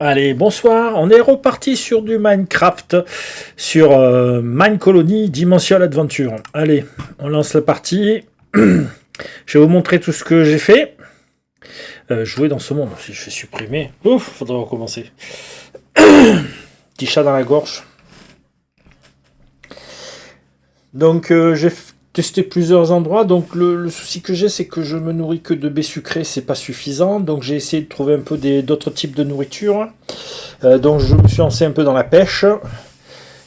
Allez, bonsoir. On est reparti sur du Minecraft, sur Mine Colony Dimensional Adventure. Allez, on lance la partie. Je vais vous montrer tout ce que j'ai fait. Jouer dans ce monde. Si je fais supprimer, ouf, faudrait recommencer. Petit chat dans la gorge. Donc, j'ai testé plusieurs endroits. Donc, le souci que j'ai, c'est que je me nourris que de baies sucrées. C'est pas suffisant. Donc, j'ai essayé de trouver un peu d'autres types de nourriture. Donc, je me suis lancé un peu dans la pêche.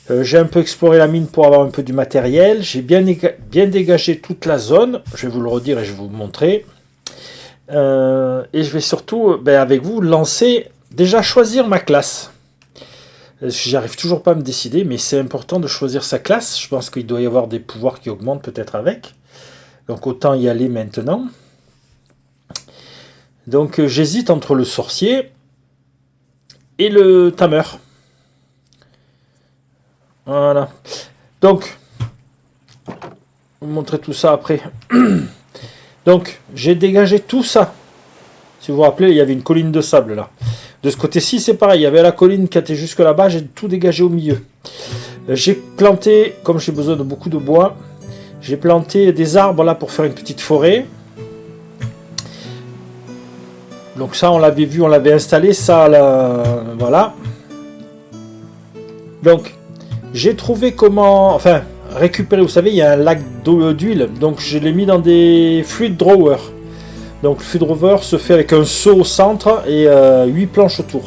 J'ai un peu exploré la mine pour avoir un peu du matériel. J'ai bien dégagé toute la zone. Je vais vous le redire et je vais vous le montrer. Et je vais surtout, avec vous, déjà choisir ma classe. J'arrive toujours pas à me décider, mais c'est important de choisir sa classe. Je pense qu'il doit y avoir des pouvoirs qui augmentent peut-être avec. Donc autant y aller maintenant. Donc j'hésite entre le sorcier et le tameur. Voilà. Donc, je vais vous montrer tout ça après. Donc, j'ai dégagé tout ça. Si vous vous rappelez, il y avait une colline de sable là. De ce côté-ci, c'est pareil. Il y avait la colline qui était jusque là-bas. J'ai tout dégagé au milieu. J'ai planté, comme j'ai besoin de beaucoup de bois, j'ai planté des arbres là pour faire une petite forêt. Donc ça, on l'avait vu, on l'avait installé. Ça, là, voilà. Donc, j'ai trouvé comment... Enfin, récupérer, vous savez, il y a un lac d'huile. Donc, je l'ai mis dans des fluid drawers. Donc le fluid drawer se fait avec un seau au centre et 8 planches autour.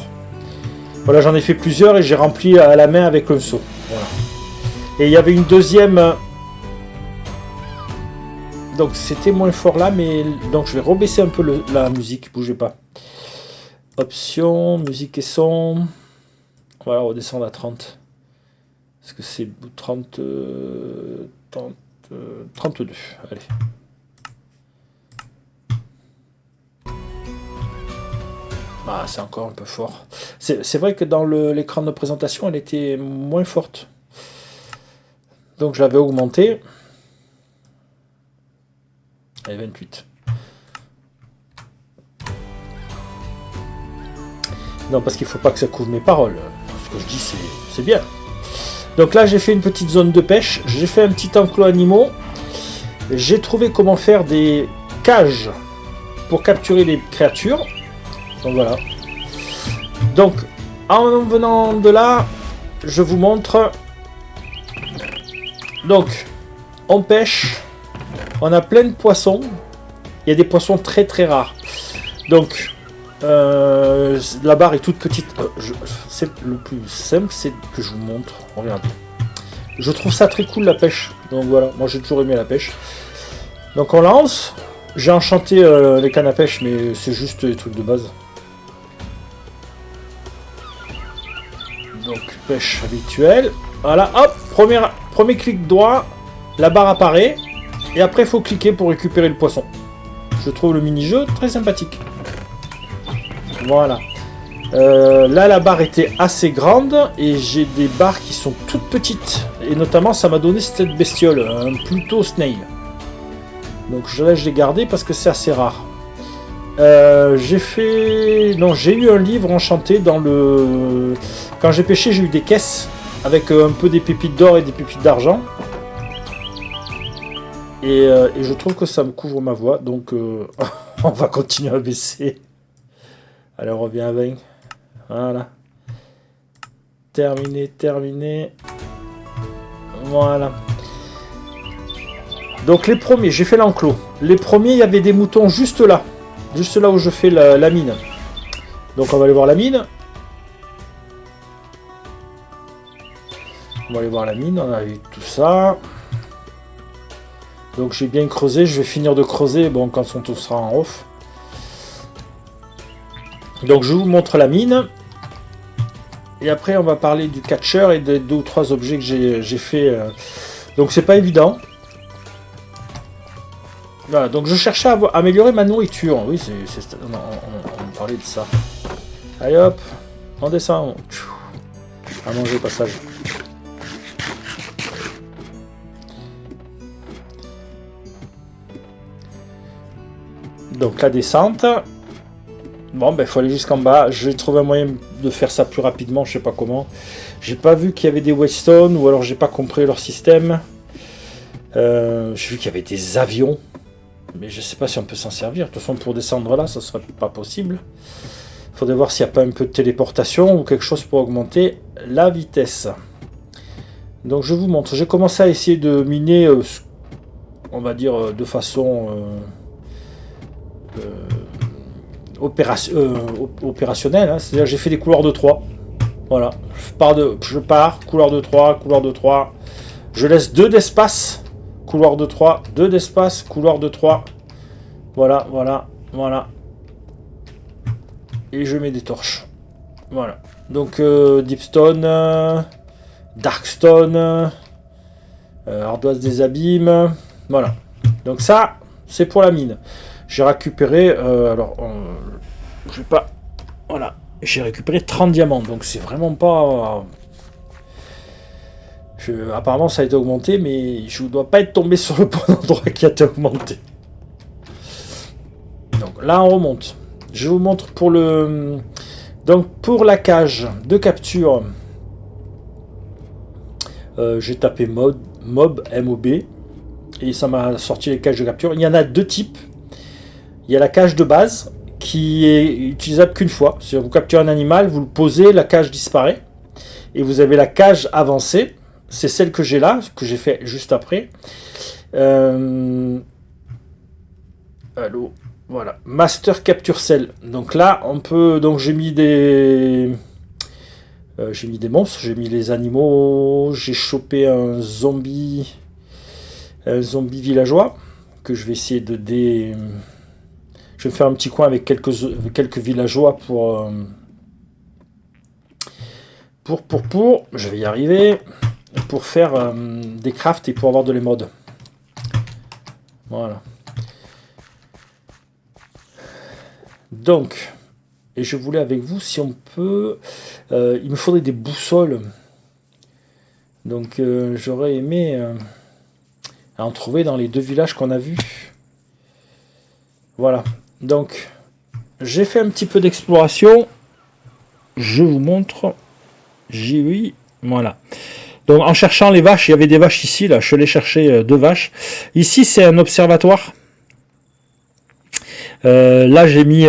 Voilà, j'en ai fait plusieurs et j'ai rempli à la main avec un seau. Voilà. Et il y avait une deuxième... Donc c'était moins fort là, mais... Donc je vais rebaisser un peu la musique, bougez pas. Options, musique et son... Voilà, redescendre à 30. Est-ce que c'est 32. Allez. Ah, c'est encore un peu fort. C'est vrai que dans l'écran de présentation, elle était moins forte. Donc je l'avais augmenté. Allez, 28. Non, parce qu'il ne faut pas que ça couvre mes paroles. Ce que je dis, c'est bien. Donc là, j'ai fait une petite zone de pêche. J'ai fait un petit enclos animaux. J'ai trouvé comment faire des cages pour capturer les créatures. Donc voilà. Donc, en venant de là, je vous montre. Donc, on pêche. On a plein de poissons. Il y a des poissons très très rares. Donc, la barre est toute petite. C'est le plus simple, c'est que je vous montre. Regardez. Je trouve ça très cool la pêche. Donc voilà, moi j'ai toujours aimé la pêche. Donc on lance. J'ai enchanté les cannes à pêche, mais c'est juste des trucs de base. Donc pêche habituelle. Voilà, hop, premier clic droit, la barre apparaît. Et après il faut cliquer pour récupérer le poisson. Je trouve le mini-jeu très sympathique. Voilà. Là la barre était assez grande et j'ai des barres qui sont toutes petites. Et notamment ça m'a donné cette bestiole, un Pluto Snail. Donc je l'ai gardé parce que c'est assez rare. J'ai eu un livre enchanté dans le... Quand j'ai pêché, j'ai eu des caisses avec un peu des pépites d'or et des pépites d'argent. Et je trouve que ça me couvre ma voix, donc on va continuer à baisser. Allez, on revient à 20. Voilà. Terminé. Voilà. Donc les premiers, j'ai fait l'enclos. Les premiers, il y avait des moutons juste là où je fais la mine. Donc on va aller voir la mine. On a eu tout ça. Donc j'ai bien creusé, je vais finir de creuser, bon, quand on sera en off. Donc je vous montre la mine. Et après on va parler du catcher et des 2 ou 3 objets que j'ai fait. Donc c'est pas évident. Voilà, donc je cherchais à améliorer ma nourriture. Oui, on parlait de ça. Allez hop, on descend. À manger au passage. Donc la descente. Bon, ben, il faut aller jusqu'en bas. Je vais trouver un moyen de faire ça plus rapidement, je sais pas comment. J'ai pas vu qu'il y avait des Whetstone, ou alors j'ai pas compris leur système. J'ai vu qu'il y avait des avions, mais je sais pas si on peut s'en servir. De toute façon, pour descendre là, ça serait pas possible. Il faudrait voir s'il n'y a pas un peu de téléportation ou quelque chose pour augmenter la vitesse. Donc je vous montre. J'ai commencé à essayer de miner, on va dire, de façon opérationnelle. Hein. C'est-à-dire j'ai fait des couloirs de 3. Voilà. Je pars, couloir de 3, couloir de 3. Je laisse 2 d'espace. Couloir de 3, 2 d'espace, couloir de 3. Voilà, voilà, voilà. Et je mets des torches. Voilà. Donc Deepstone, Darkstone, Ardoise des Abîmes. Voilà. Donc ça, c'est pour la mine. J'ai récupéré... je vais pas... Voilà. J'ai récupéré 30 diamants. Donc c'est vraiment pas... apparemment ça a été augmenté, mais je ne dois pas être tombé sur le bon endroit qui a été augmenté. Donc là on remonte. Je vous montre pour le... Donc pour la cage de capture, j'ai tapé mob, MOB, et ça m'a sorti les cages de capture. Il y en a 2 types. Il y a la cage de base, qui est utilisable qu'une fois. Si vous capturez un animal, vous le posez, la cage disparaît. Et vous avez la cage avancée. C'est celle que j'ai là, que j'ai fait juste après. Allô, voilà. Master Capture Cell. Donc là, on peut. Donc j'ai mis des monstres, j'ai mis les animaux, j'ai chopé un zombie villageois que je vais essayer de Je vais me faire un petit coin avec quelques villageois pour. Je vais y arriver. Pour faire des crafts et pour avoir de l'émeraude. Voilà. Donc, et je voulais avec vous si on peut... il me faudrait des boussoles. Donc j'aurais aimé en trouver dans les 2 villages qu'on a vus. Voilà. Donc, j'ai fait un petit peu d'exploration. Je vous montre. Oui, voilà. Donc en cherchant les vaches, il y avait des vaches ici, là, je suis allé chercher 2 vaches. Ici c'est un observatoire. Là j'ai mis,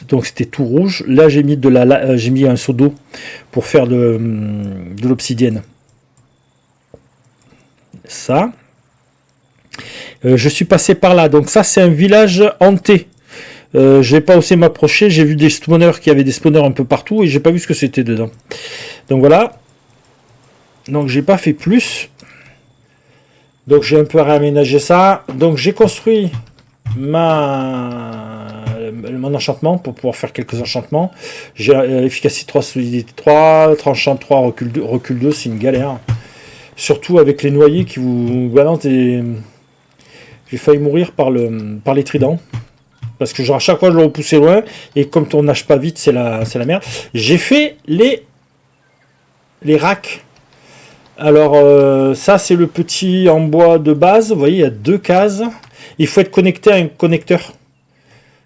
donc c'était tout rouge. Là j'ai mis j'ai mis un seau d'eau pour faire de l'obsidienne. Ça. Je suis passé par là. Donc ça c'est un village hanté. J'ai pas osé m'approcher. J'ai vu des spawners qui avaient des spawners un peu partout et j'ai pas vu ce que c'était dedans. Donc voilà. Donc j'ai pas fait plus. Donc j'ai un peu réaménagé ça. Donc j'ai construit mon enchantement pour pouvoir faire quelques enchantements. J'ai efficacité 3, solidité 3, tranchant 3, recul 2, c'est une galère. Surtout avec les noyés qui vous balancent et j'ai failli mourir par les tridents. Parce que genre à chaque fois je le repoussais loin et comme on nage pas vite, c'est la merde. J'ai fait les racks. Alors ça c'est le petit en bois de base, vous voyez il y a 2 cases, il faut être connecté à un connecteur.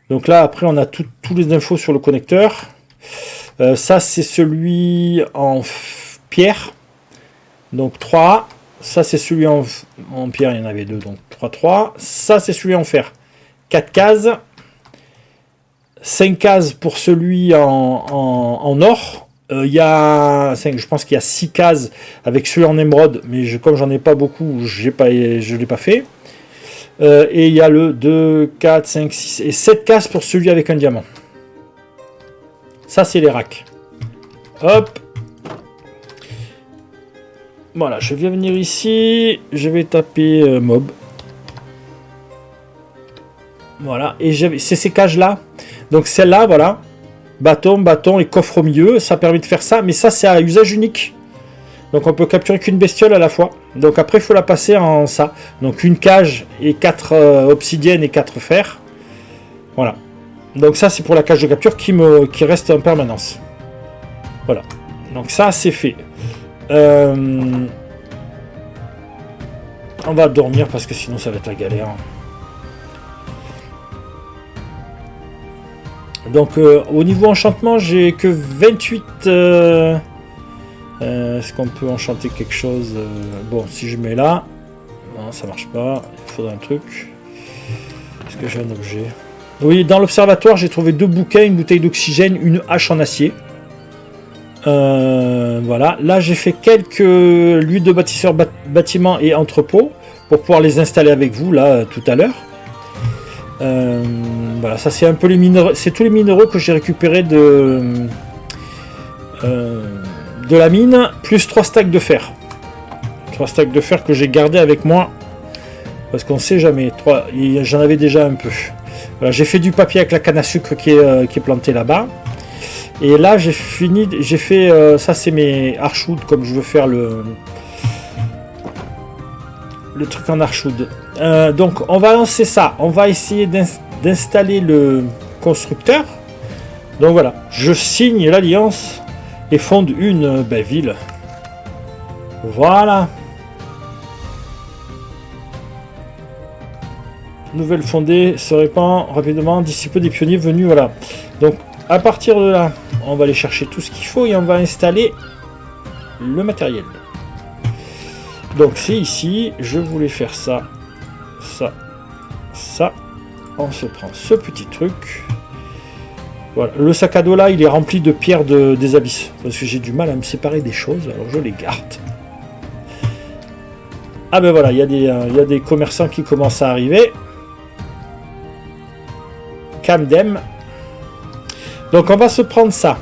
Donc là après on a tous les infos sur le connecteur. Ça c'est celui en pierre, donc 3, ça c'est celui en pierre, il y en avait 2, donc 3, ça c'est celui en fer, 4 cases, 5 cases pour celui en or. Il y a 5, je pense qu'il y a 6 cases avec celui en émeraude, mais comme j'en ai pas beaucoup, je ne l'ai pas fait. Et il y a le 2, 4, 5, 6 et 7 cases pour celui avec un diamant. Ça, c'est les racks. Hop. Voilà, je vais venir ici. Je vais taper mob. Voilà, et c'est ces cages-là. Donc celle-là, voilà. Bâton et coffre au milieu, ça permet de faire ça, mais ça c'est à usage unique. Donc on peut capturer qu'une bestiole à la fois. Donc après il faut la passer en ça. Donc une cage et 4 obsidiennes et 4 fer. Voilà. Donc ça c'est pour la cage de capture qui reste en permanence. Voilà. Donc ça c'est fait. On va dormir parce que sinon ça va être la galère. Donc au niveau enchantement, j'ai que 28. Est-ce qu'on peut enchanter quelque chose? Bon, si je mets là, non, ça marche pas. Il faudrait un truc. Est-ce que j'ai un objet? Oui, dans l'observatoire, j'ai trouvé 2 bouquins, une bouteille d'oxygène, une hache en acier. Voilà. Là, j'ai fait quelques l'huile de bâtisseur, bâtiment et entrepôt pour pouvoir les installer avec vous là tout à l'heure. Voilà, ça c'est un peu les minéraux, c'est tous les minéraux que j'ai récupérés de la mine, plus 3 stacks de fer. 3 stacks de fer que j'ai gardé avec moi parce qu'on sait jamais. J'en avais déjà un peu. Voilà, j'ai fait du papier avec la canne à sucre qui est plantée là-bas. Et là j'ai fini, j'ai fait ça c'est mes archwood comme je veux faire le truc en archwood. Donc on va lancer ça, on va essayer d'installer le constructeur. Donc voilà, je signe l'alliance et fonde une ville. Voilà. Nouvelle fondée se répand rapidement d'ici peu des pionniers venus. Voilà. Donc à partir de là, on va aller chercher tout ce qu'il faut et on va installer le matériel. Donc c'est ici, je voulais faire ça, ça, ça. On se prend ce petit truc. Voilà. Le sac à dos là, il est rempli de pierres des abysses. Parce que j'ai du mal à me séparer des choses, alors je les garde. Ah ben voilà, il y a des commerçants qui commencent à arriver. Camdem. Donc on va se prendre ça.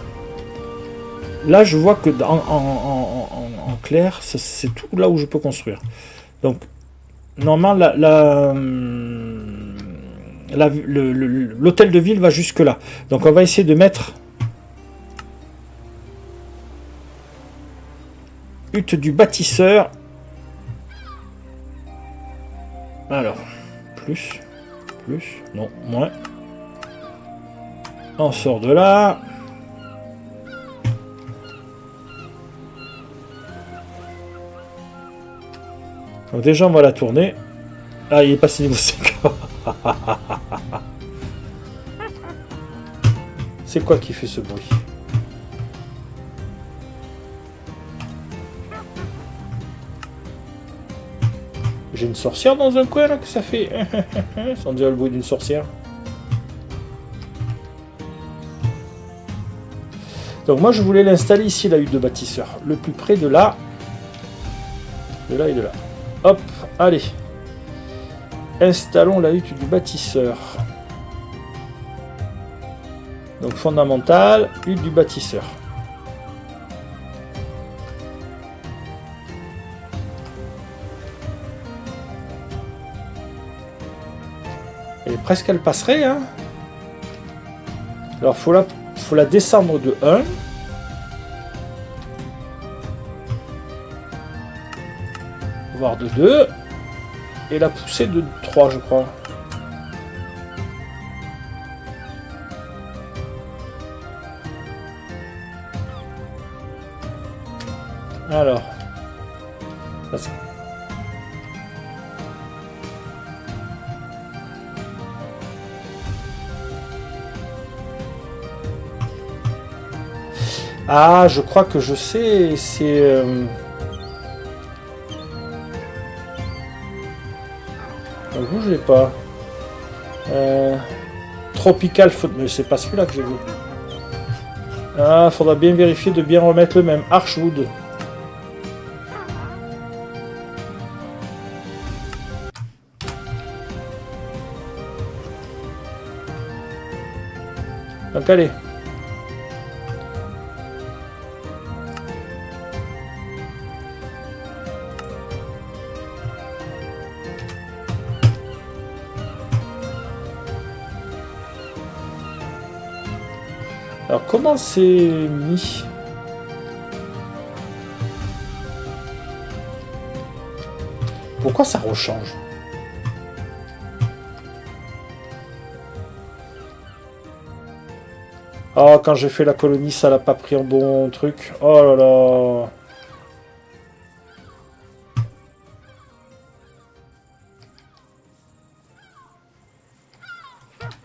Là je vois que en clair, c'est tout là où je peux construire. Donc normalement l'hôtel de ville va jusque là. Donc on va essayer de mettre hutte du bâtisseur. Alors, plus, non, moins. On sort de là. Donc déjà on va la tourner. Ah, il est passé niveau 5. C'est quoi qui fait ce bruit? J'ai une sorcière dans un coin là que ça fait. On dirait le bruit d'une sorcière. Donc moi je voulais l'installer ici, la hutte de bâtisseur. Le plus près de là. De là et de là. Hop, allez. Installons la hutte du bâtisseur. Donc fondamental, hutte du bâtisseur. Et presque elle passerait, hein. Alors faut la descendre de 1. Voire de 2. Et la pousser de 3, je crois. Alors. Ça, ah, je crois que je sais, c'est... Bougez pas. Tropical, mais c'est pas celui-là que j'ai vu. Ah, faudra bien vérifier de bien remettre le même. Archwood. Donc allez. Alors comment c'est mis? Pourquoi ça rechange? Oh, quand j'ai fait la colonie, ça l'a pas pris en bon truc. Oh là là.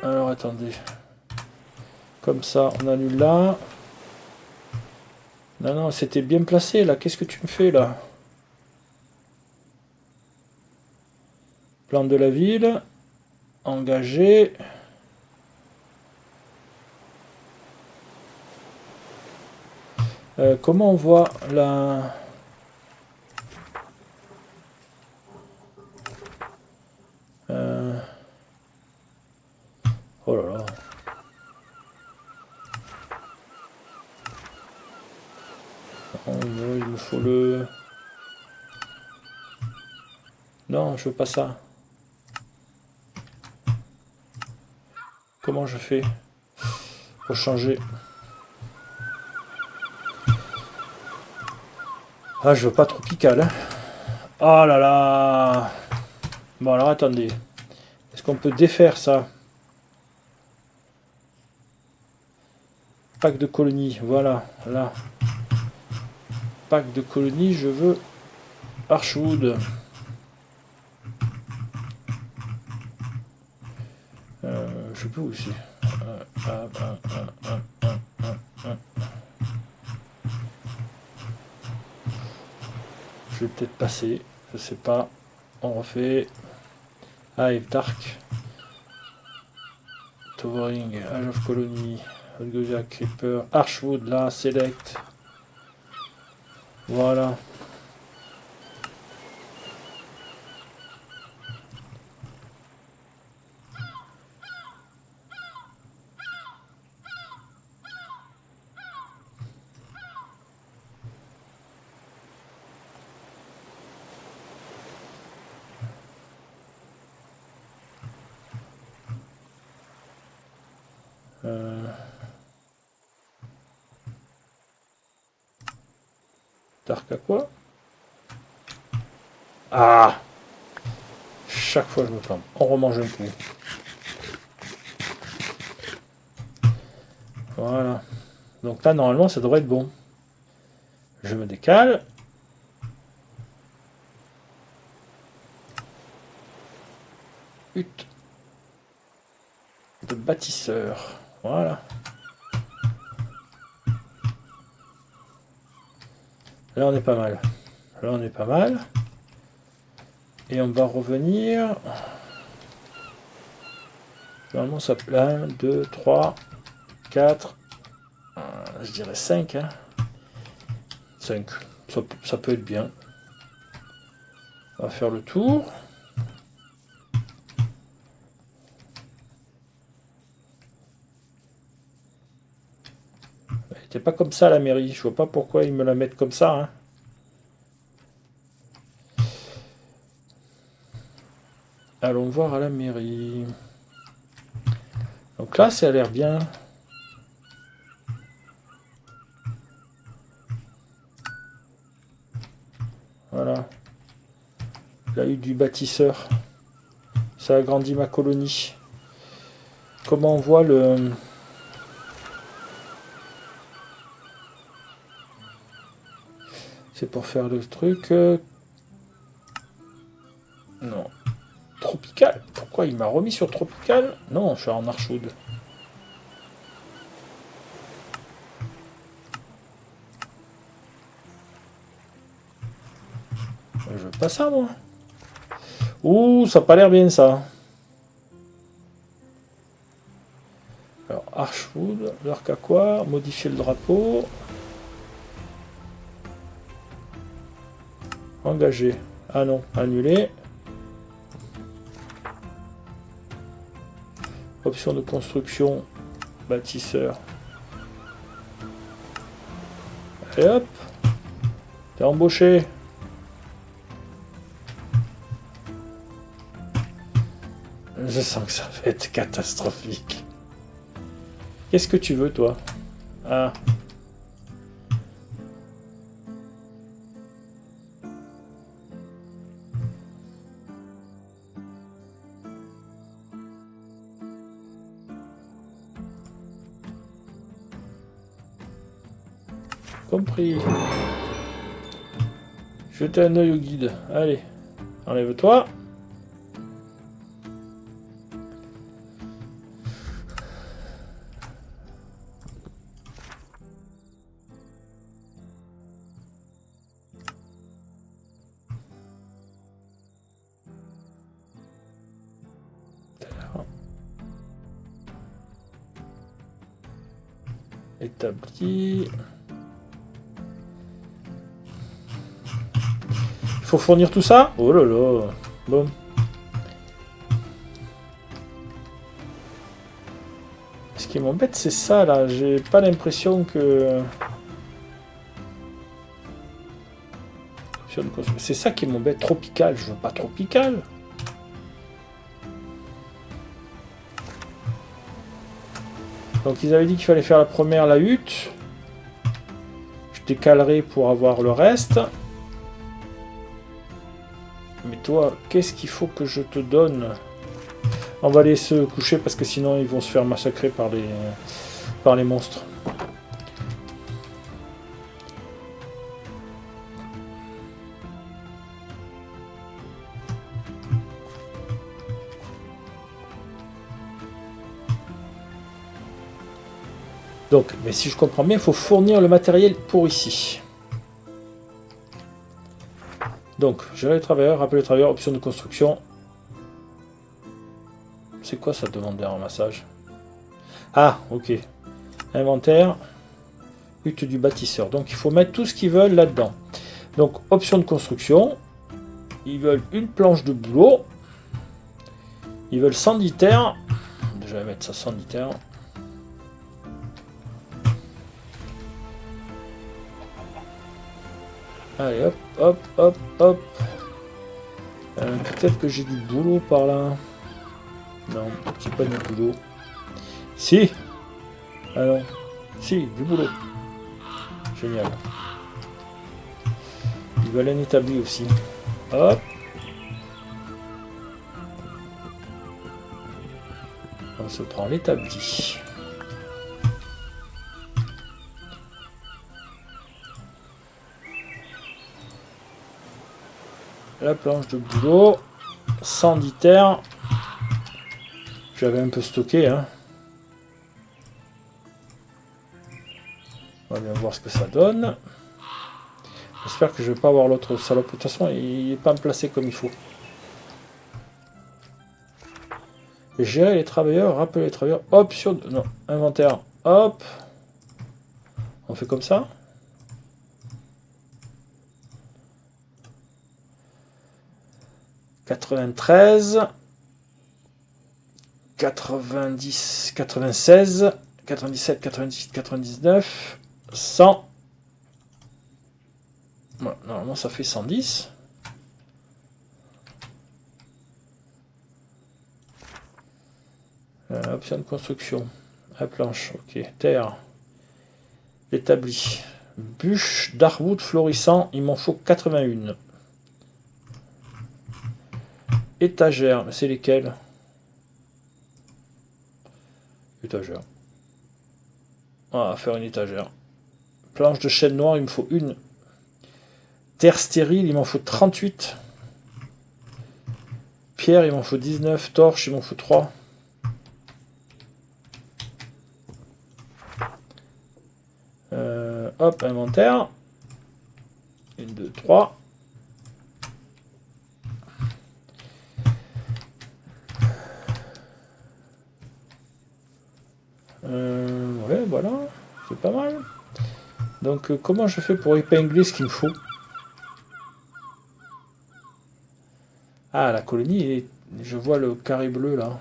Alors attendez. Comme ça, on annule là. Non, non, c'était bien placé là. Qu'est-ce que tu me fais là? Plan de la ville. Engagé. Comment on voit la... Oh là là. Oh, il me faut le... Non, je veux pas ça. Comment je fais pour changer? Ah, je veux pas tropical. Hein. Oh là là. Bon, alors attendez. Est-ce qu'on peut défaire ça? Pack de colonies, voilà. Là. Pack de colonies, je veux Archwood. Je sais plus où c'est. Je vais peut-être passer. Je sais pas. On refait. Hive, Dark. Towering, Age of Colony. Algosia, Creeper. Archwood, là, Select. Voilà. Dark à quoi? Ah! Chaque fois je me plante. On remange un coup. Voilà. Donc là normalement ça devrait être bon. Je me décale. Hutte de bâtisseur. Voilà. Là on est pas mal. Là on est pas mal. Et on va revenir. Normalement ça peut... 1, 2, 3, 4. Je dirais 5. Hein. 5. Ça peut être bien. On va faire le tour. Elle n'était pas comme ça la mairie. Je vois pas pourquoi ils me la mettent comme ça. Hein. Allons voir à la mairie. Donc là, ça a l'air bien. Voilà. Là, il y a eu du bâtisseur. Ça agrandit ma colonie. Comment on voit le... C'est pour faire le truc... Non. Tropical. Pourquoi il m'a remis sur Tropical? Non, je suis en Archwood. Je veux pas ça, moi. Ouh, ça a pas l'air bien, ça. Alors, Archwood, l'arc à quoi? Modifier le drapeau. Engagé. Ah non, annulé. Option de construction, bâtisseur. Et hop. T'es embauché. Je sens que ça va être catastrophique. Qu'est-ce que tu veux, toi? Ah. Compris. Jetez un œil au guide. Allez. Enlève-toi. établi. Il faut fournir tout ça? Oh là là. Bon. Ce qui m'embête, c'est ça, là. J'ai pas l'impression que... C'est ça qui m'embête. Tropical. Je veux pas tropical. Donc, ils avaient dit qu'il fallait faire la première, la hutte. Je décalerai pour avoir le reste. Mais toi, qu'est-ce qu'il faut que je te donne? On va aller se coucher parce que sinon ils vont se faire massacrer par les monstres. Donc, mais si je comprends bien, il faut fournir le matériel pour ici. Donc, gérer les travailleurs, rappeler les travailleurs, option de construction. C'est quoi ça, demander un ramassage? Ah, ok. Inventaire. Hutte du bâtisseur. Donc, il faut mettre tout ce qu'ils veulent là-dedans. Donc, option de construction. Ils veulent une planche de boulot. Ils veulent 110 terres. Déjà, je vais mettre ça 110 terres. Allez, hop, hop, hop, hop. Peut-être que j'ai du boulot par là. Non, c'est pas du boulot. Si. Ah non. Si, du boulot. Génial. Ils veulent un établi aussi. Hop. On se prend l'établi. La planche de boulot. 110 terres. J'avais un peu stocké, hein. On va bien voir ce que ça donne. J'espère que je vais pas avoir l'autre salope. De toute façon, il n'est pas me placé comme il faut. Gérer les travailleurs, rappeler les travailleurs. Option de... Non, inventaire. Hop. On fait comme ça. « 93, 90, 96, 97, 98, 99, 100. Voilà, normalement, ça fait 110. Option de construction. La planche, ok. Terre. Établi. Bûche d'Arwood florissant, il m'en faut 81. Étagère, c'est lesquelles? Étagère. On va faire une étagère. Planche de chêne noir, il me faut une. Terre stérile, il m'en faut 38. Pierre, il m'en faut 19. Torche, il m'en faut 3. Hop, inventaire. 1, 2, 3. Ouais, voilà. C'est pas mal. Donc, comment je fais pour épingler ce qu'il me faut? Ah, la colonie, je vois le carré bleu, là.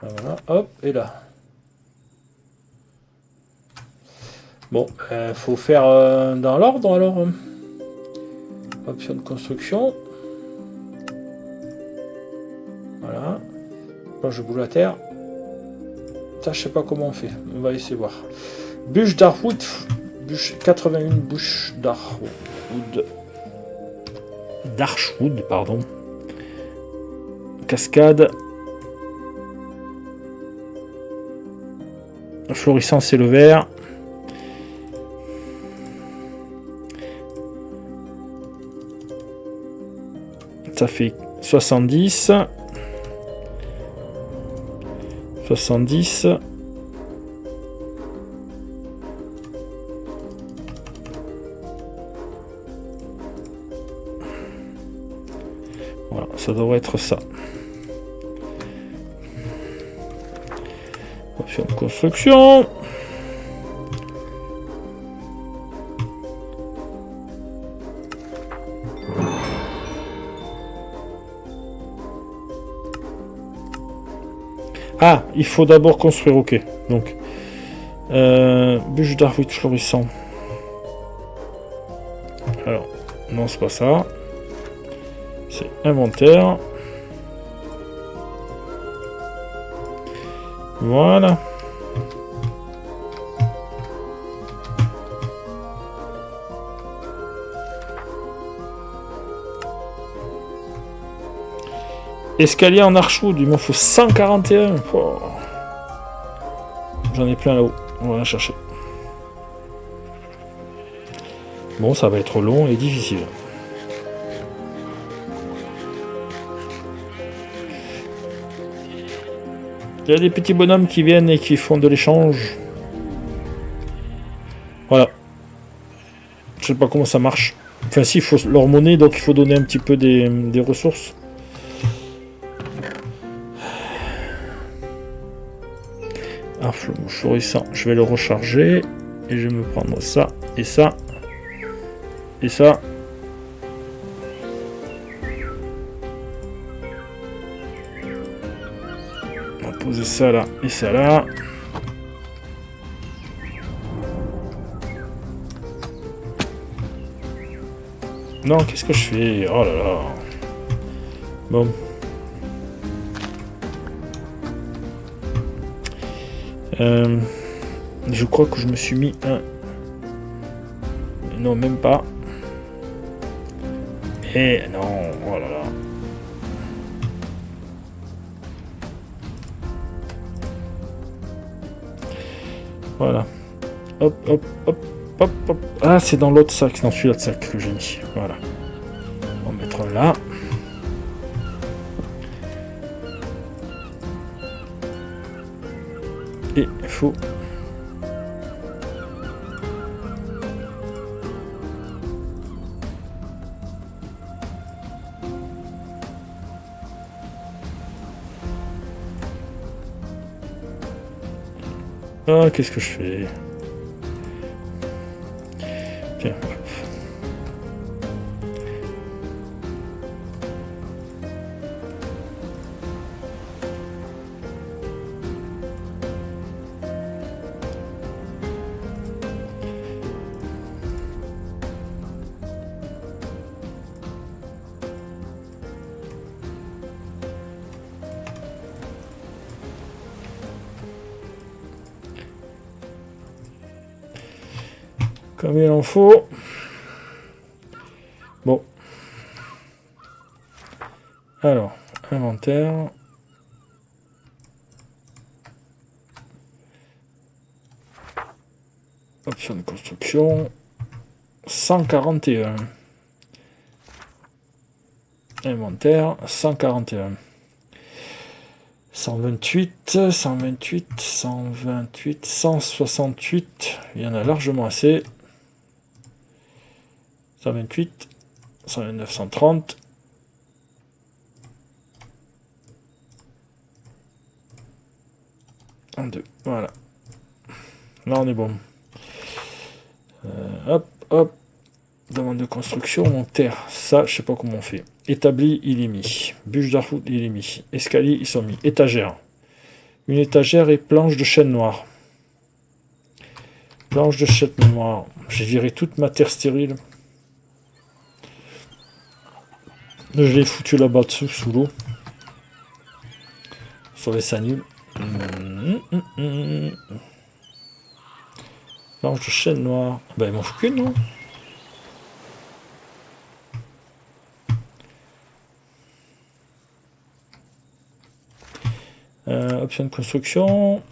Voilà, hop, et là. Bon, faut faire dans l'ordre, alors. Option de construction. Voilà. Planche de boulot à terre. Ça, je sais pas comment on fait. On va essayer de voir. Bûche d'Arwood. Bûche 81 bûches d'Arwood. D'Archwood, pardon. Cascade. Florissant, c'est le vert. Ça fait 70. 70. Voilà, ça devrait être ça. Option de construction. Ah, il faut d'abord construire, ok. Donc, bûche d'arbuste florissant. Alors, non, c'est pas ça. C'est inventaire. Voilà. Escalier en archoud, il m'en faut 141. Oh. J'en ai plein là-haut. On va la chercher. Bon, ça va être long et difficile. Il y a des petits bonhommes qui viennent et qui font de l'échange. Voilà. Je sais pas comment ça marche. Enfin si, il faut leur monnaie, donc il faut donner un petit peu des ressources. Ah, florissant, je vais le recharger. Et je vais me prendre ça, et ça, et ça. On va poser ça là, et ça là. Non, qu'est-ce que je fais? Oh là là. Bon. Je crois que je me suis mis un... Non, même pas. Eh non, oh là là. Voilà. Hop, hop, hop, hop, hop. Ah, c'est dans l'autre sac, dans celui-là de sac que j'ai mis. Voilà. On va mettre là. Et il faut... Ah, qu'est-ce que je fais? Tiens. Comme il en faut. Bon. Alors, inventaire. Option de construction. 141. Inventaire, 141. 128, 128, 128, 168. Il y en a largement assez. 128, 129, 130. Un, deux, voilà. Là, on est bon. Hop, hop. Demande de construction, on terre. Ça, je sais pas comment on fait. Établi, il est mis. Bûche d'arfoud, il est mis. Escalier, ils sont mis. Étagère. Une étagère et planche de chêne noir. Planche de chêne noir. J'ai viré toute ma terre stérile. Je l'ai foutu là-bas dessous, sous l'eau. Sur les saniles. Planche de chêne noir. Ben, il m'en faut qu'une, non? Option de construction.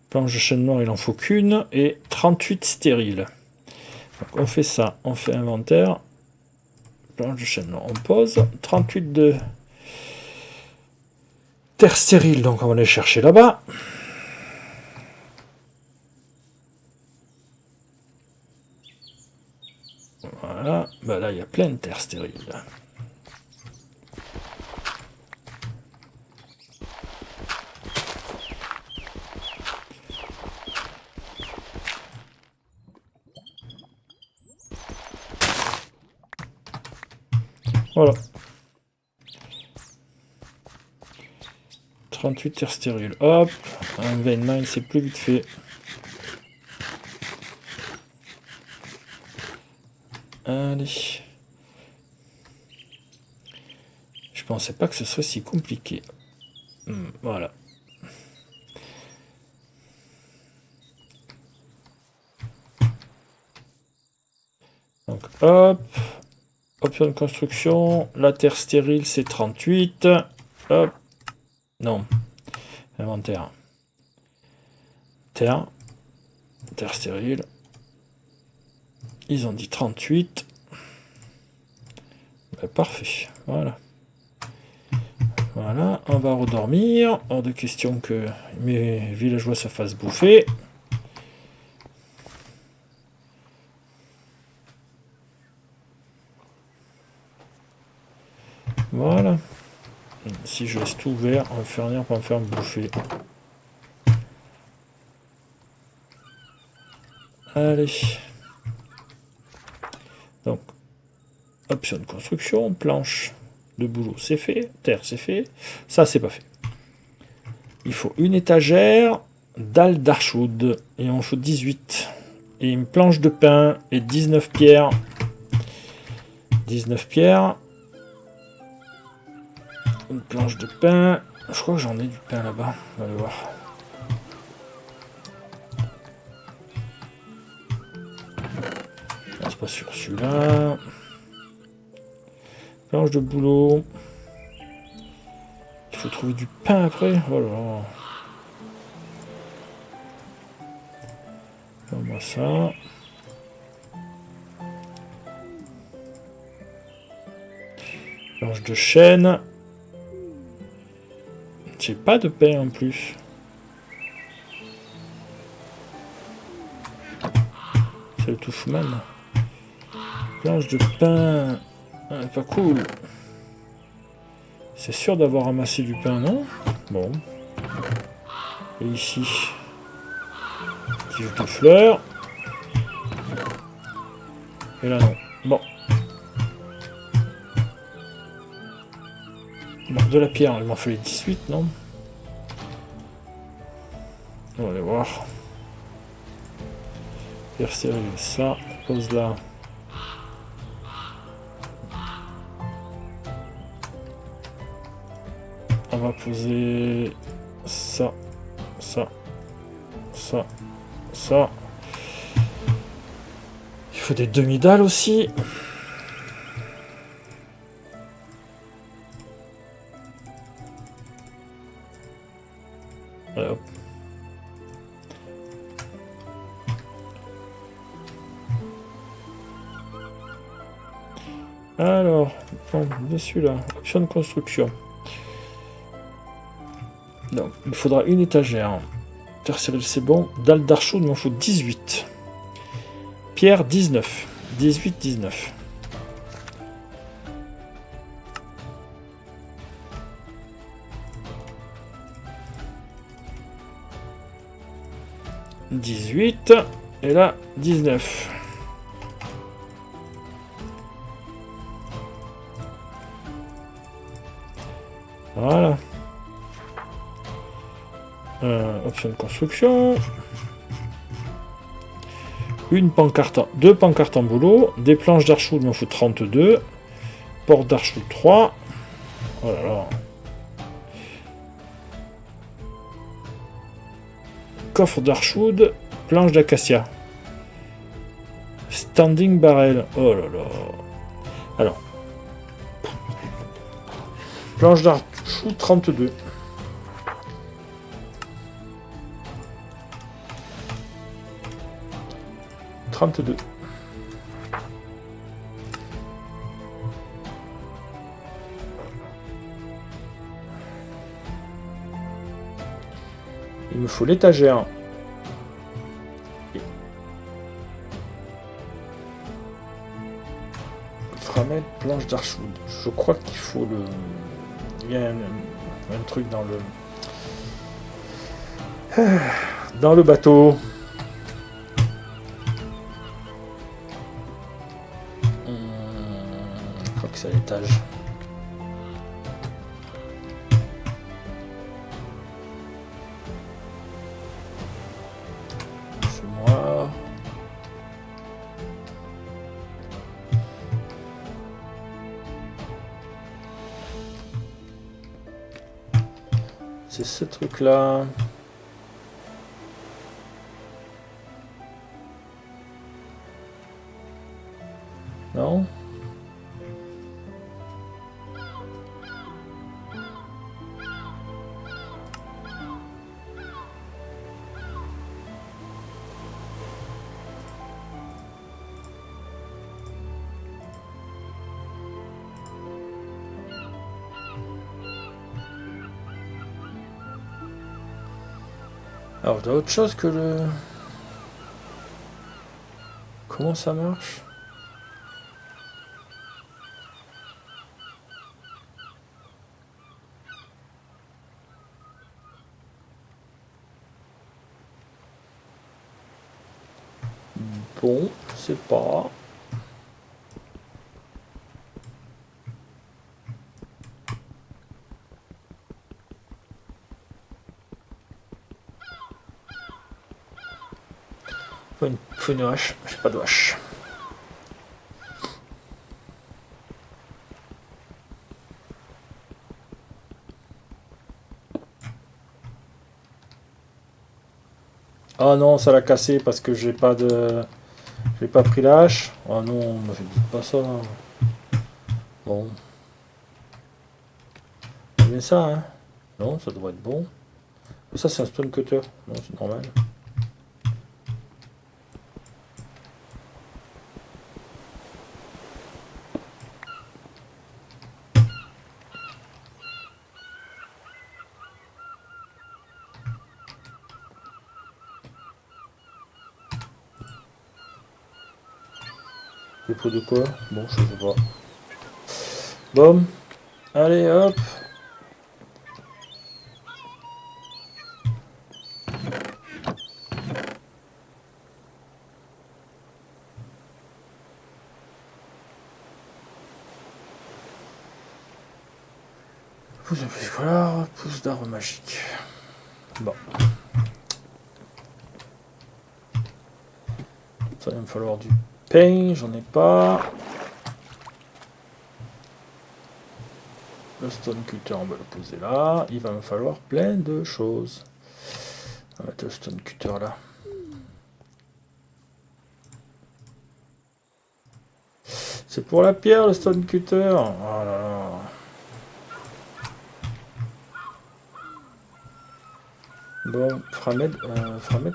Planche de chêne noir, il en faut qu'une. Et 38 stériles. Donc on fait ça. On fait inventaire. planche de chêne, non, on pose. 38 de terre stérile, donc on va aller chercher là-bas. Voilà, bah là il y a plein de terre stérile. Voilà. 38 terres stériles. Hop, un vein mine, c'est plus vite fait. Allez. Je pensais pas que ce soit si compliqué. Voilà. Donc hop. Option de construction. La terre stérile c'est 38. Hop. Non. Inventaire. Terre. Terre stérile. Ils ont dit 38. Ben, parfait. Voilà. Voilà. On va redormir. Hors de question que mes villageois se fassent bouffer. Voilà. Si je laisse tout ouvert, on va finir par me faire bouffer. Allez. Donc, option de construction, planche de boulot, c'est fait. Terre, c'est fait. Ça, c'est pas fait. Il faut une étagère, dalle d'archoud. Et on faut 18. Et une planche de pain et 19 pierres. 19 pierres. Une planche de pain. Je crois que j'en ai du pain là-bas. On va aller voir. C'est pas sur celui-là. Planche de boulot. Il faut trouver du pain après. Voilà. Moi ça. Planche de chêne. J'ai pas de pain en plus. C'est le touchman. Planche de pain. Ah, pas cool. C'est sûr d'avoir ramassé du pain, non? Bon. Et ici. Tige de fleurs. Et là, non. Bon. Bon, de la pierre, il m'en fallait 18, non? On va aller voir. Pierre stérile, ça. Pose là. On va poser ça, ça, ça, ça. Il faut des demi-dalles aussi. Allez, hop. Alors, de celui-là, option de construction. Donc, il faudra une étagère. Terre stérile, c'est bon. Dalle d'archoud, il m'en faut 18. Pierre, 19. 18, 19. « 18. Et là, 19. Voilà. Option de construction. Une pancarte, deux pancartes en boulot. Des planches d'archoud, il m'en faut 32. Porte d'archoud 3. Oh là là. Coffre d'archoud. Planche d'acacia. Standing barrel. Oh là là. Alors. Planche d'archoud 32. Il me faut l'étagère. Framel, planche d'archwood. Je crois qu'il faut le... Il y a un truc dans le bateau. Je crois que c'est à l'étage. C'est moi. C'est ce truc-là. Non ? Alors, il y a autre chose que le... Comment ça marche ? Bon, je sais pas. Faut une hache, j'ai pas de hache. Ah non, ça l'a cassé parce que j'ai pas de... J'ai pas pris la hache. Ah non, me dites pas ça. Bon. C'est bien ça, hein. Non, ça devrait être bon. Ça, c'est un stone cutter. Non, c'est normal. Dépôt de quoi? Bon, je sais pas. Bon. Allez, hop. Pouce de pédicolar, pouce d'arbre magique. Bon. Ça va me falloir du pain, j'en ai pas. Le stone cutter, on va le poser là. Il va me falloir plein de choses. On va mettre le stone cutter là. C'est pour la pierre le stone cutter. Oh là là. Bon, Framed,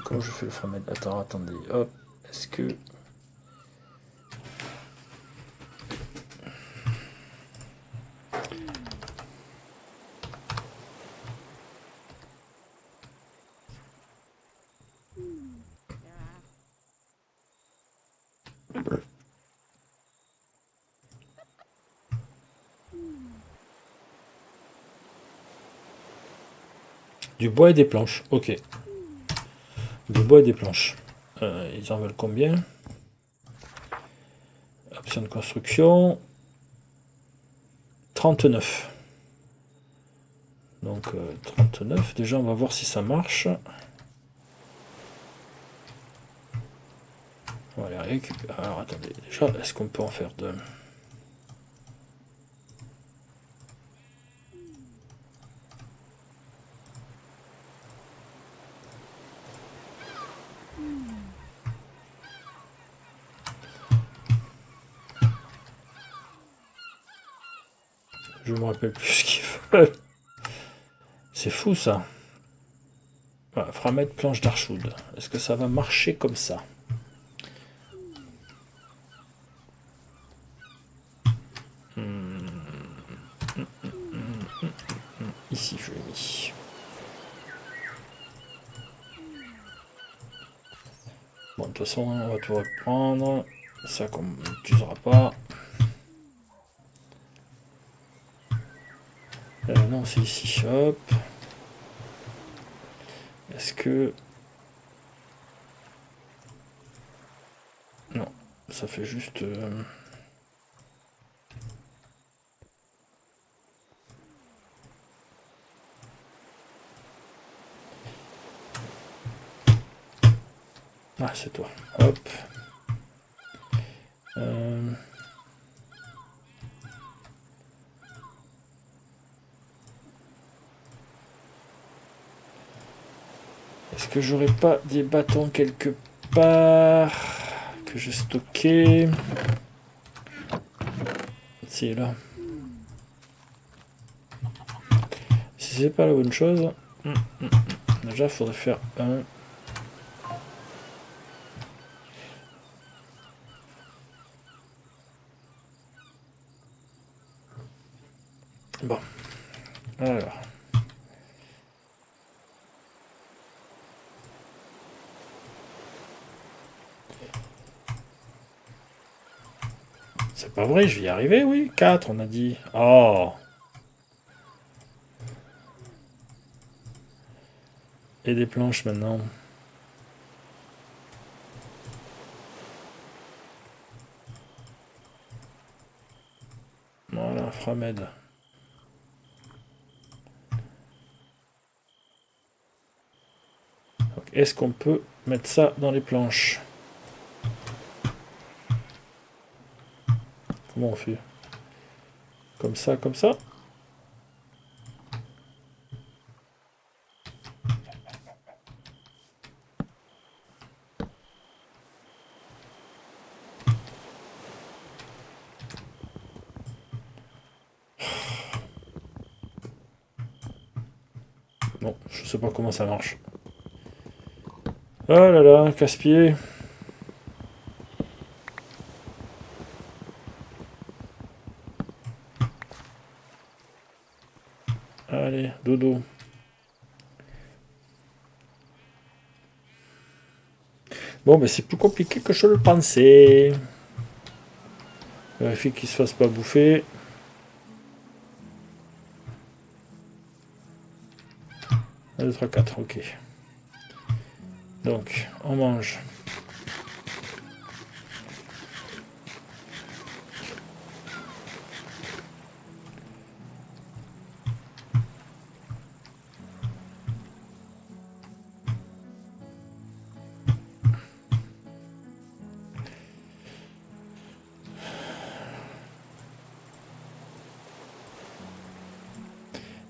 comment je fais le Framed? Attends, attendez, hop, est-ce que... Du bois et des planches, ok. Du bois et des planches. Ils en veulent combien? Option de construction. 39. Donc 39. Déjà, on va voir si ça marche. On va les récupérer. Alors attendez, déjà, est-ce qu'on peut en faire deux? Je me rappelle plus ce qu'il veut. C'est fou ça. Voilà, Framed, planche d'archwood. Est-ce que ça va marcher comme ça? Ici, je l'ai mis. Bon, de toute façon, on va tout reprendre. Ça qu'on n'utilisera pas. Non, c'est ici. Hop. Est-ce que... Non, ça fait juste... Ah, c'est toi. Hop. Est-ce que j'aurais pas des bâtons quelque part que j'ai stocké? Si, là. Si c'est pas la bonne chose... Déjà, il faudrait faire un... Bon. Alors... C'est pas vrai, je vais y arriver, oui. 4, on a dit. Oh. Et des planches maintenant. Voilà, Framed. Est-ce qu'on peut mettre ça dans les planches? Comment on fait? Comme ça, comme ça? Bon, je sais pas comment ça marche. Oh là là, casse-pied. Allez, dodo. Bon, mais c'est plus compliqué que je le pensais. Vérifier qu'il se fasse pas bouffer. Un, 2, 3, 4, ok. Donc, on mange.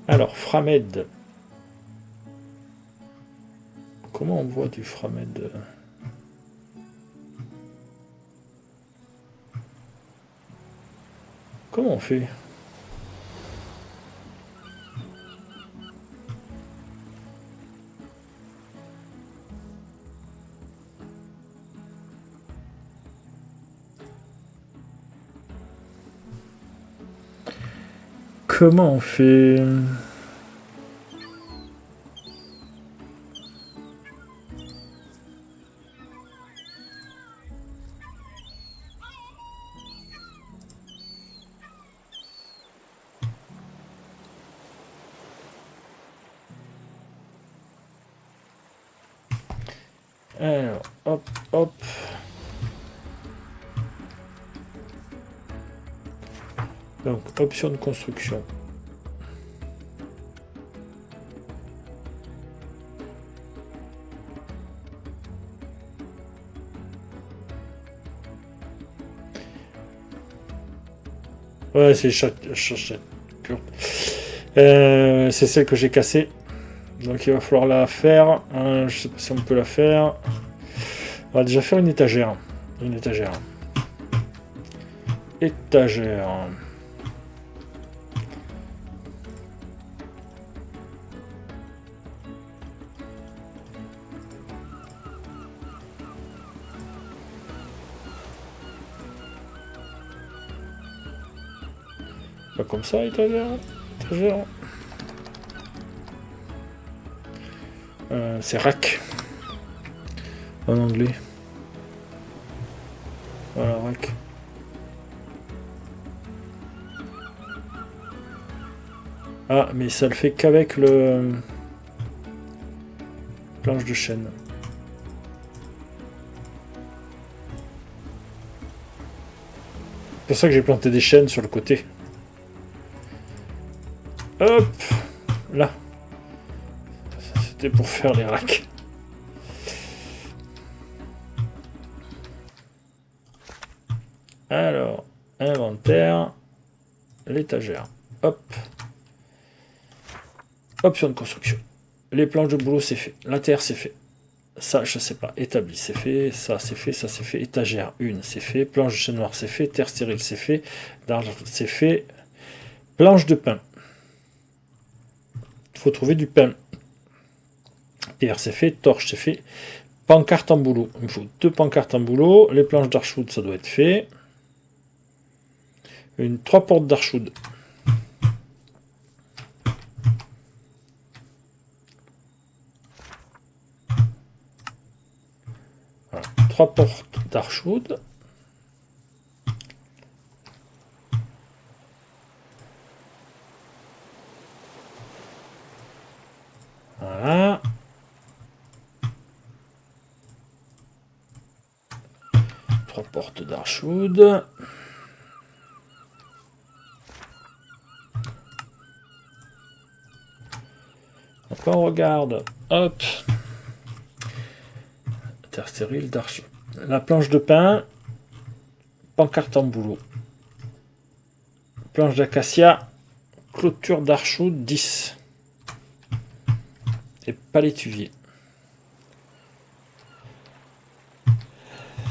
Alors, Framed. Comment on voit du Framed? Comment on fait? Comment on fait? Alors, hop, hop. Donc, option de construction. Ouais, c'est c'est celle que j'ai cassée. Donc il va falloir la faire. Je sais pas si on peut la faire. On va déjà faire une étagère. Une étagère. Étagère. Pas comme ça, étagère. Étagère. C'est rack en anglais. Voilà, rack. Ah, mais ça le fait qu'avec le planche de chêne. C'est pour ça que j'ai planté des chênes sur le côté. Hop, là. C'était pour faire les racks. Alors, inventaire, l'étagère. Hop. Option de construction. Les planches de boulot, c'est fait. La terre, c'est fait. Ça, je sais pas. Établi, c'est fait. Ça, c'est fait. Ça, c'est fait. Étagère, une, c'est fait. Planche de chêne noir, c'est fait. Terre stérile, c'est fait. D'argent, c'est fait. Planche de pain. Il faut trouver du pain. Pierre, c'est fait. Torche, c'est fait. Pancarte en boulot. Il me faut 2 pancartes en boulot. Les planches d'archwood, ça doit être fait. 3 portes d'archwood. Voilà. 3 portes d'archwood. Voilà. 3 portes d'archwood. Donc on regarde. Hop. Terre stérile d'archwood. La planche de pain. Pancarte en boulot. Planche d'acacia. Clôture d'archwood 10. Et pas l'étuvier.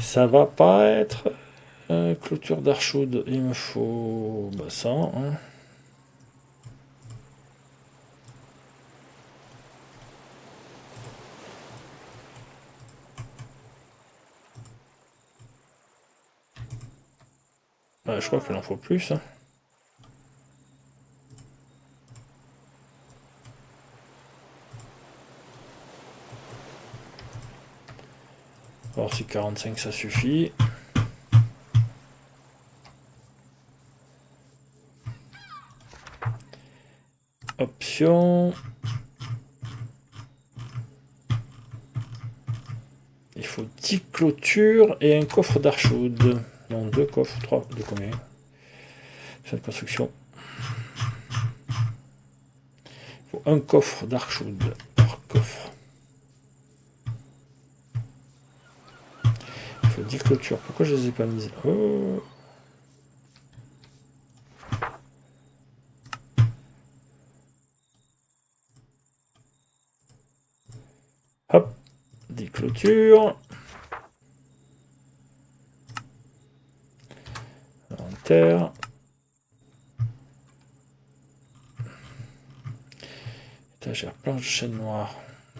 Ça va pas être clôture d'archwood. Il me faut ça. Hein. Je crois qu'il en faut plus. Hein. Alors si 45 ça suffit. Option. Il faut 10 clôtures et un coffre d'archwood. Non, 2 coffres, 3, de combien? Cette construction. Il faut un coffre d'archwood par coffre. Il faut 10 clôtures. Pourquoi je les ai pas mises? Oh. Hop, 10 clôtures. Inventaire. Étagère, planche de chêne noir.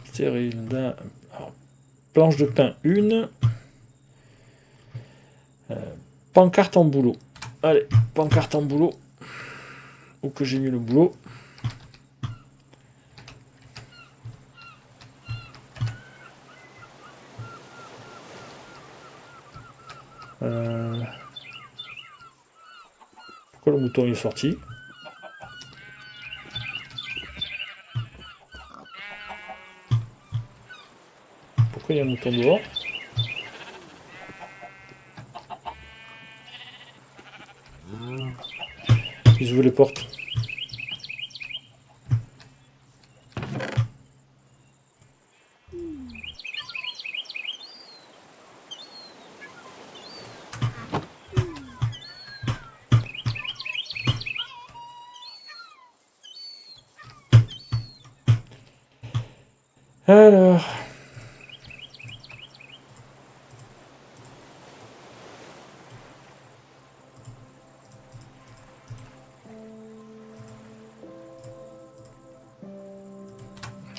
Stérile d'un. Planche de pain, une. Pancarte en boulot. Allez, pancarte en boulot. Où que j'ai mis le boulot. Pourquoi le mouton est sorti? Pourquoi il y a un mouton dehors? Ils ouvrent les portes. Alors.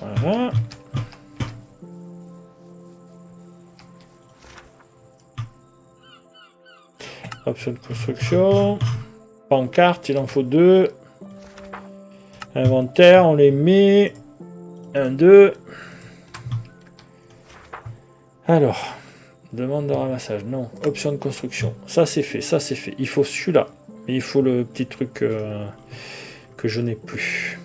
Voilà. Option de construction. Pancarte, il en faut 2. Inventaire, on les met. 1, 2. Alors, Demande de ramassage. Non. Option de construction. Ça, c'est fait. Ça, c'est fait. Il faut celui-là. Et il faut le petit truc que je n'ai plus.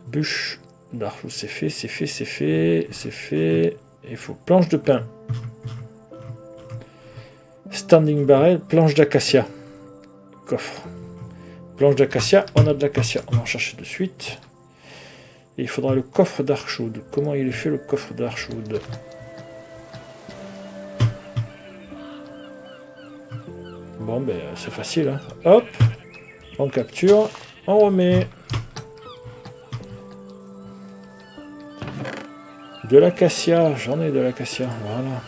Bûche d'archou. C'est fait, c'est fait, c'est fait. C'est fait. Il faut planche de pin. Standing barrel. Planche d'acacia. Coffre. Planche d'acacia. On a de l'acacia. On va en chercher de suite. Et il faudra le coffre d'Archwood. Comment il est fait le coffre d'Archwood? Bon, ben c'est facile. Hein. Hop, on capture, on remet. De l'acacia, j'en ai de l'acacia, voilà.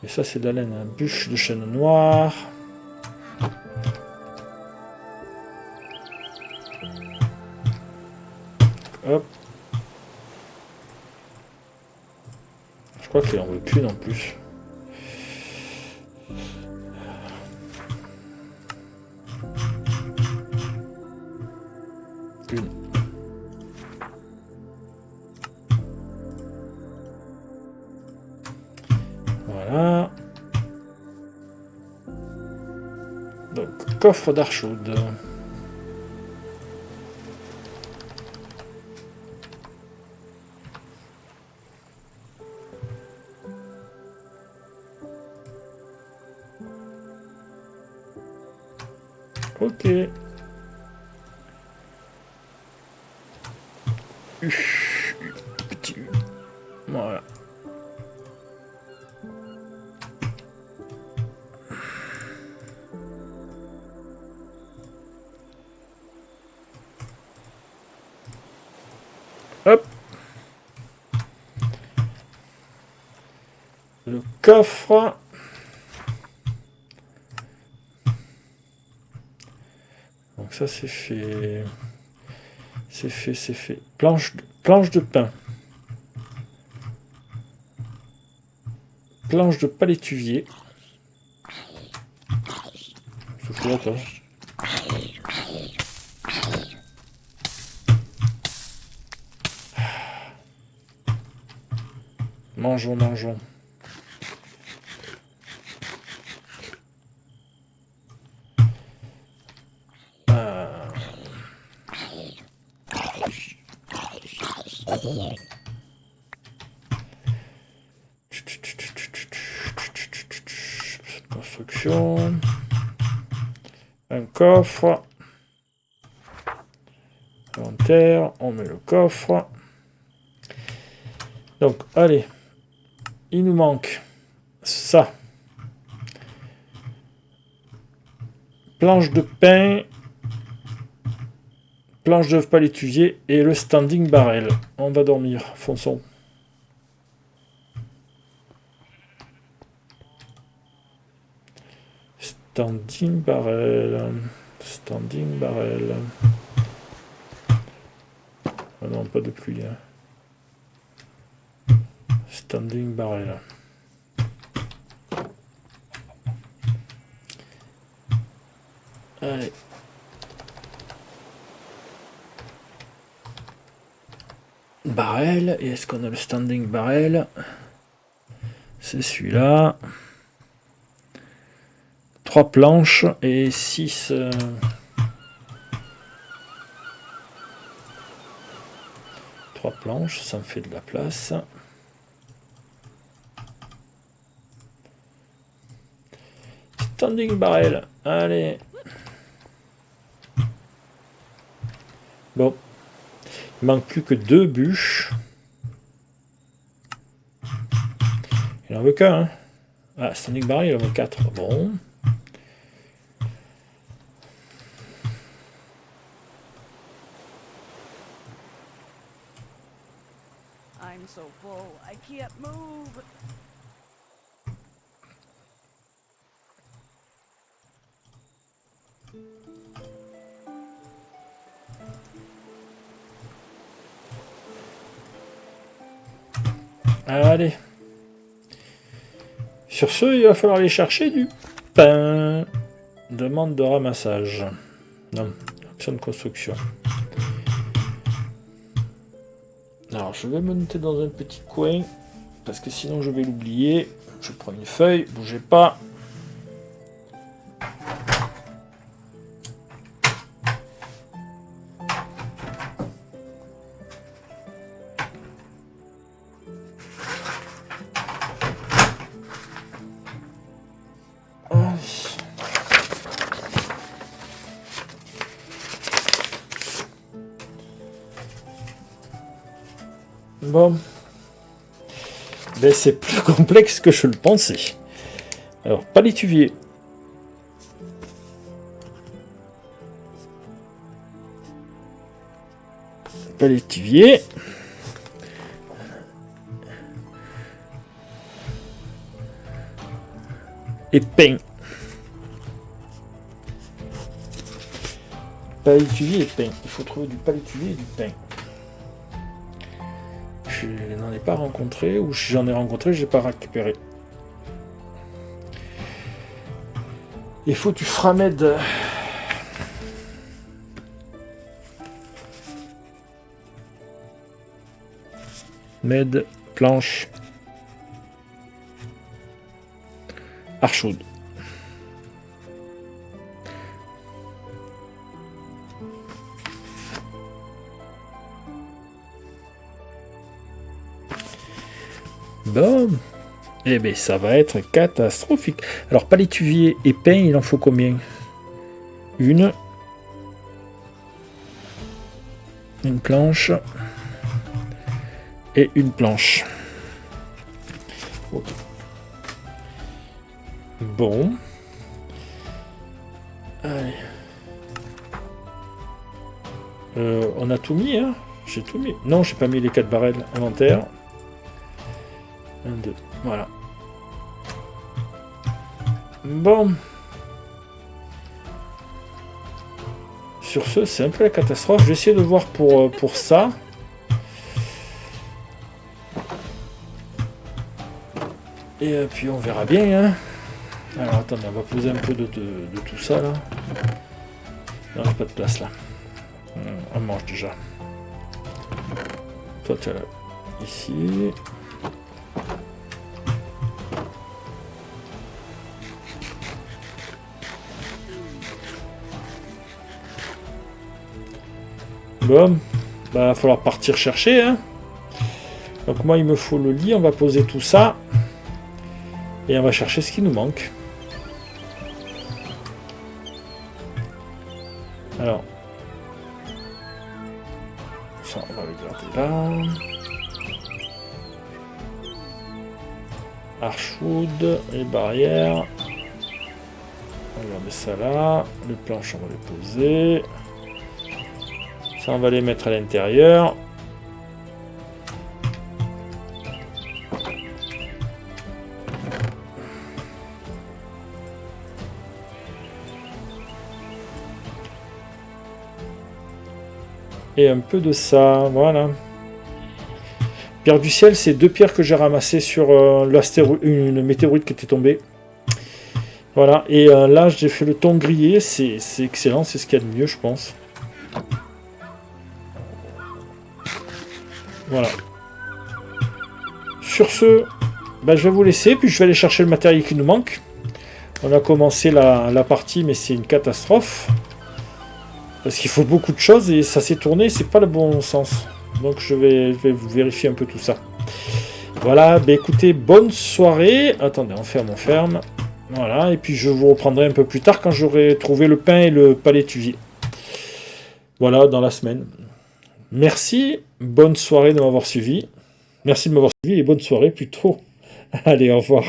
Et ça, c'est de la laine. Hein. Bûche de chêne noir. Hop. Je crois qu'il en veut qu'une en plus. Une. Voilà. Donc, coffre d'Archwood. Ok. Petit. Voilà. Hop. Le coffre. Donc ça c'est fait. C'est fait, c'est fait. Planche de pain. Planche de palétuvier. C'est quoi toi? Mangeons, mangeons. Construction. Un coffre. Inventaire. On met le coffre. Donc, allez. Il nous manque ça. Planche de pain. Planche de palétuvier et le standing barrel. On va dormir. Fonçons. Standing barrel. Standing barrel. Ah non, pas de pluie. Hein. Standing barrel. Allez. Barrel. Et est-ce qu'on a le standing barrel? C'est celui-là. 3 planches et 6... 3 planches, ça me fait de la place. Standing barrel, allez. Bon. Il manque plus que 2 bûches. Il en veut qu'un. Hein. Ah, standing barrel, il en veut 4. Bon. I'm so full, I can't move. Allez. Sur ce, il va falloir aller chercher du pain. Demande de ramassage. Non, option de construction. Alors je vais me noter dans un petit coin, parce que sinon je vais l'oublier. Je prends une feuille, bougez pas. Bon. Ben, c'est plus complexe que je le pensais. Alors, palétuvier. Palétuvier. Et pain. Palétuvier et pain. Il faut trouver du palétuvier et du pain. Je n'en ai pas rencontré, ou si j'en ai rencontré, je n'ai pas récupéré. Il faut du framed. Med, planche. Archaude. Bon, eh bien ça va être catastrophique. Alors palétuvier et pain, il en faut combien? Une planche et une planche. Ok. Bon. Allez. On a tout mis, hein? J'ai tout mis. Non, j'ai pas mis les 4 barrels. Inventaire. 1, 2, voilà. Bon. Sur ce, c'est un peu la catastrophe. Je vais essayer de voir pour ça. Et puis on verra bien. Hein. Alors attendez, on va poser un peu de tout ça là. Non, j'ai pas de place là. On mange déjà. Toi tu es là. Ici. Bon, bah va falloir partir chercher. Hein. Donc moi il me faut le lit, on va poser tout ça. Et on va chercher ce qui nous manque. Alors. Ça on va le garder là. Archwood, les barrières. On va garder ça là. Les planches on va les poser. Ça, on va les mettre à l'intérieur. Et un peu de ça, voilà. Pierre du ciel, c'est 2 pierres que j'ai ramassées sur une météorite qui était tombée. Voilà, et là, j'ai fait le ton grillé, c'est excellent, c'est ce qu'il y a de mieux, je pense. Voilà. Sur ce, ben, je vais vous laisser, puis je vais aller chercher le matériel qui nous manque. On a commencé la partie, mais c'est une catastrophe. Parce qu'il faut beaucoup de choses et ça s'est tourné, c'est pas le bon sens. Donc je vais vous vérifier un peu tout ça. Voilà, ben écoutez, bonne soirée. Attendez, on ferme. Voilà, et puis je vous reprendrai un peu plus tard quand j'aurai trouvé le pain et le palétuvier. Voilà, dans la semaine. Merci, bonne soirée de m'avoir suivi. Merci de m'avoir suivi et bonne soirée plutôt. Allez, au revoir.